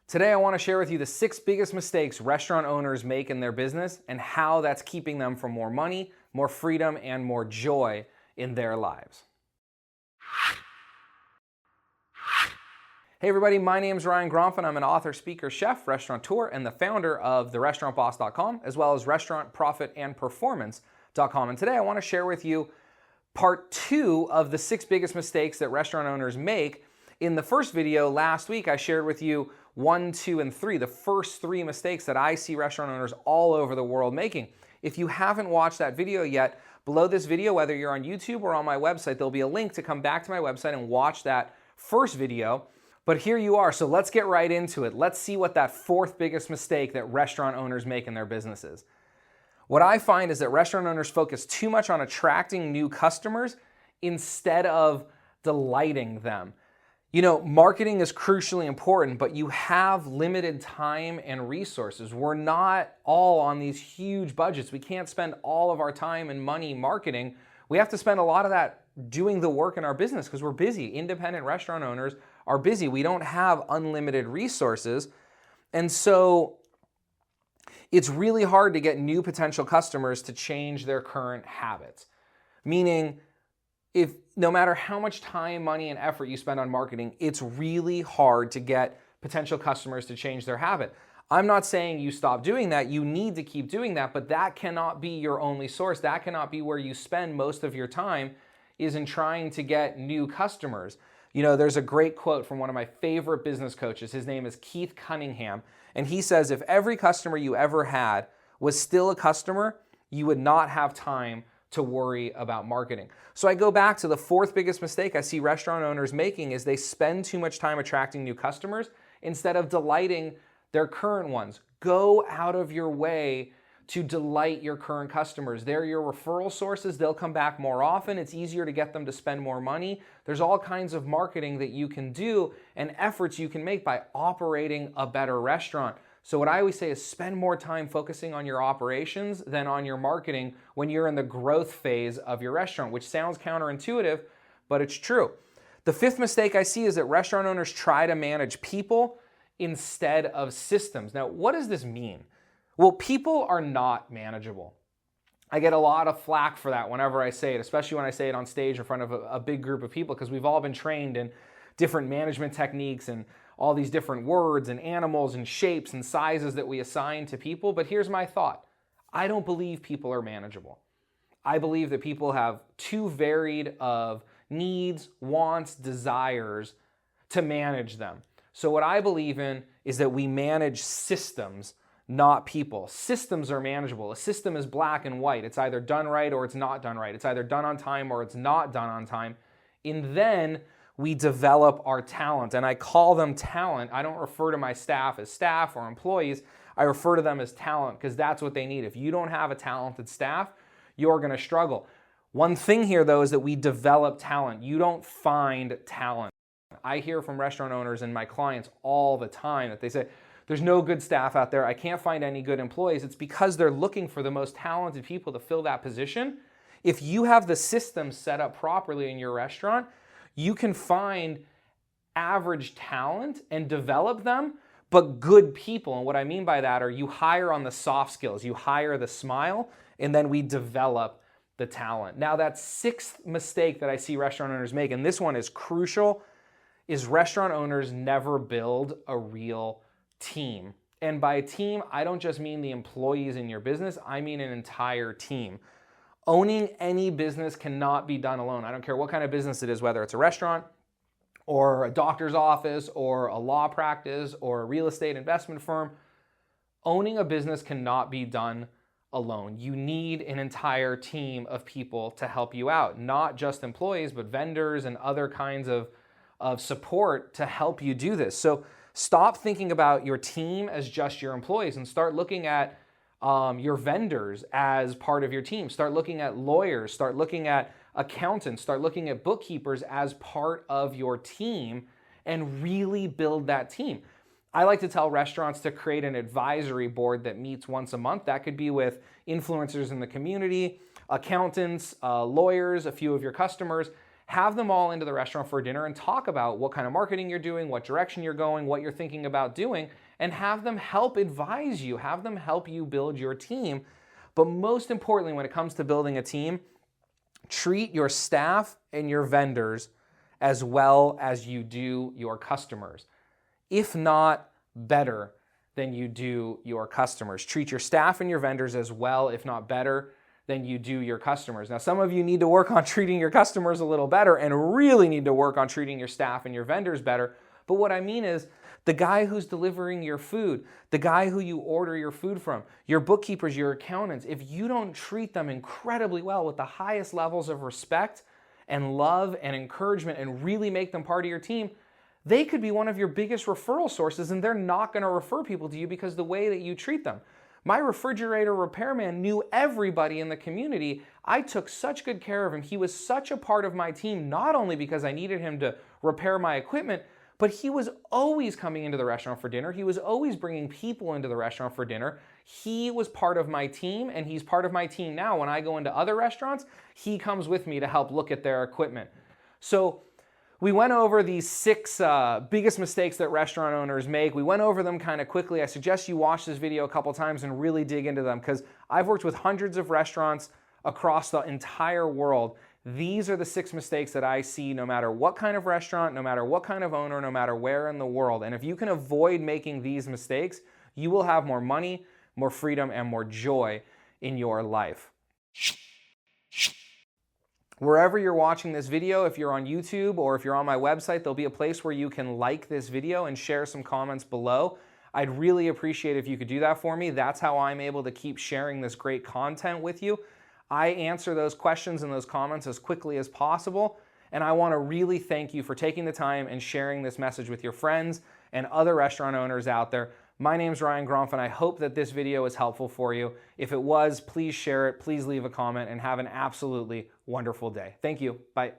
Today I want to share with you the 6 biggest mistakes restaurant owners make in their business and how that's keeping them from more money, more freedom, and more joy in their lives. Hey everybody, my name is Ryan Gromfin. I'm an author, speaker, chef, restaurateur, and the founder of therestaurantboss.com, as well as restaurantprofitandperformance.com. And today I want to share with you part 2 of the 6 biggest mistakes that restaurant owners make. In the first video last week, I shared with you 1, 2, and 3, the first 3 mistakes that I see restaurant owners all over the world making. If you haven't watched that video yet, below this video, whether you're on YouTube or on my website, there'll be a link to come back to my website and watch that first video. But here you are, so let's get right into it. Let's see what that 4th biggest mistake that restaurant owners make in their businesses. What I find is that restaurant owners focus too much on attracting new customers instead of delighting them. You know, marketing is crucially important, but you have limited time and resources. We're not all on these huge budgets. We can't spend all of our time and money marketing. We have to spend a lot of that doing the work in our business because we're busy. Independent restaurant owners are busy. We don't have unlimited resources. And so it's really hard to get new potential customers to change their current habits. Meaning, if no matter how much time, money, and effort you spend on marketing, it's really hard to get potential customers to change their habit. I'm not saying you stop doing that. You need to keep doing that, but that cannot be your only source. That cannot be where you spend most of your time, is in trying to get new customers. You know, there's a great quote from one of my favorite business coaches. His name is Keith Cunningham, and he says, if every customer you ever had was still a customer, you would not have time to worry about marketing. So I go back to the 4th biggest mistake I see restaurant owners making is they spend too much time attracting new customers instead of delighting their current ones. Go out of your way to delight your current customers. They're your referral sources. They'll come back more often. It's easier to get them to spend more money. There's all kinds of marketing that you can do and efforts you can make by operating a better restaurant. So what I always say is spend more time focusing on your operations than on your marketing when you're in the growth phase of your restaurant, which sounds counterintuitive, but it's true. The 5th mistake I see is that restaurant owners try to manage people instead of systems. Now, what does this mean? Well, people are not manageable. I get a lot of flack for that whenever I say it, especially when I say it on stage in front of a big group of people, because we've all been trained in different management techniques and all these different words and animals and shapes and sizes that we assign to people. But here's my thought. I don't believe people are manageable. I believe that people have too varied of needs, wants, desires to manage them. So what I believe in is that we manage systems, not people. Systems are manageable. A system is black and white. It's either done right or it's not done right. It's either done on time or it's not done on time. And then we develop our talent, and I call them talent. I don't refer to my staff as staff or employees. I refer to them as talent because that's what they need. If you don't have a talented staff, you're going to struggle. One thing here, though, is that we develop talent. You don't find talent. I hear from restaurant owners and my clients all the time that they say, there's no good staff out there. I can't find any good employees. It's because they're looking for the most talented people to fill that position. If you have the system set up properly in your restaurant, you can find average talent and develop them, but good people. And what I mean by that are you hire on the soft skills, you hire the smile, and then we develop the talent. Now that 6th mistake that I see restaurant owners make, and this one is crucial, is restaurant owners never build a real team. And by team, I don't just mean the employees in your business, I mean an entire team. Owning any business cannot be done alone. I don't care what kind of business it is, whether it's a restaurant or a doctor's office or a law practice or a real estate investment firm. Owning a business cannot be done alone. You need an entire team of people to help you out, not just employees, but vendors and other kinds of support to help you do this. So stop thinking about your team as just your employees and start looking at your vendors as part of your team. Start looking at lawyers, start looking at accountants, start looking at bookkeepers as part of your team and really build that team. I like to tell restaurants to create an advisory board that meets once a month. That could be with influencers in the community, accountants, lawyers, a few of your customers. Have them all into the restaurant for dinner and talk about what kind of marketing you're doing, what direction you're going, what you're thinking about doing, and have them help advise you, have them help you build your team. But most importantly, when it comes to building a team, treat your staff and your vendors as well as you do your customers. If not better than you do your customers. Treat your staff and your vendors as well, if not better, than you do your customers. Now, some of you need to work on treating your customers a little better and really need to work on treating your staff and your vendors better. But what I mean is, the guy who's delivering your food, the guy who you order your food from, your bookkeepers, your accountants, if you don't treat them incredibly well with the highest levels of respect and love and encouragement and really make them part of your team, they could be one of your biggest referral sources, and they're not going to refer people to you because the way that you treat them. My refrigerator repairman knew everybody in the community. I took such good care of him. He was such a part of my team, not only because I needed him to repair my equipment, but he was always coming into the restaurant for dinner. He was always bringing people into the restaurant for dinner. He was part of my team, and he's part of my team now. When I go into other restaurants, he comes with me to help look at their equipment. So we went over these 6 biggest mistakes that restaurant owners make. We went over them kind of quickly. I suggest you watch this video a couple times and really dig into them, because I've worked with hundreds of restaurants across the entire world. These are the 6 mistakes that I see no matter what kind of restaurant, no matter what kind of owner, no matter where in the world. And if you can avoid making these mistakes, you will have more money, more freedom, and more joy in your life. Wherever you're watching this video, if you're on YouTube or if you're on my website, there'll be a place where you can like this video and share some comments below. I'd really appreciate if you could do that for me. That's how I'm able to keep sharing this great content with you. I answer those questions and those comments as quickly as possible, and I want to really thank you for taking the time and sharing this message with your friends and other restaurant owners out there. My name's Ryan Gromfin. I hope that this video is helpful for you. If it was, please share it, please leave a comment, and have an absolutely wonderful day. Thank you. Bye.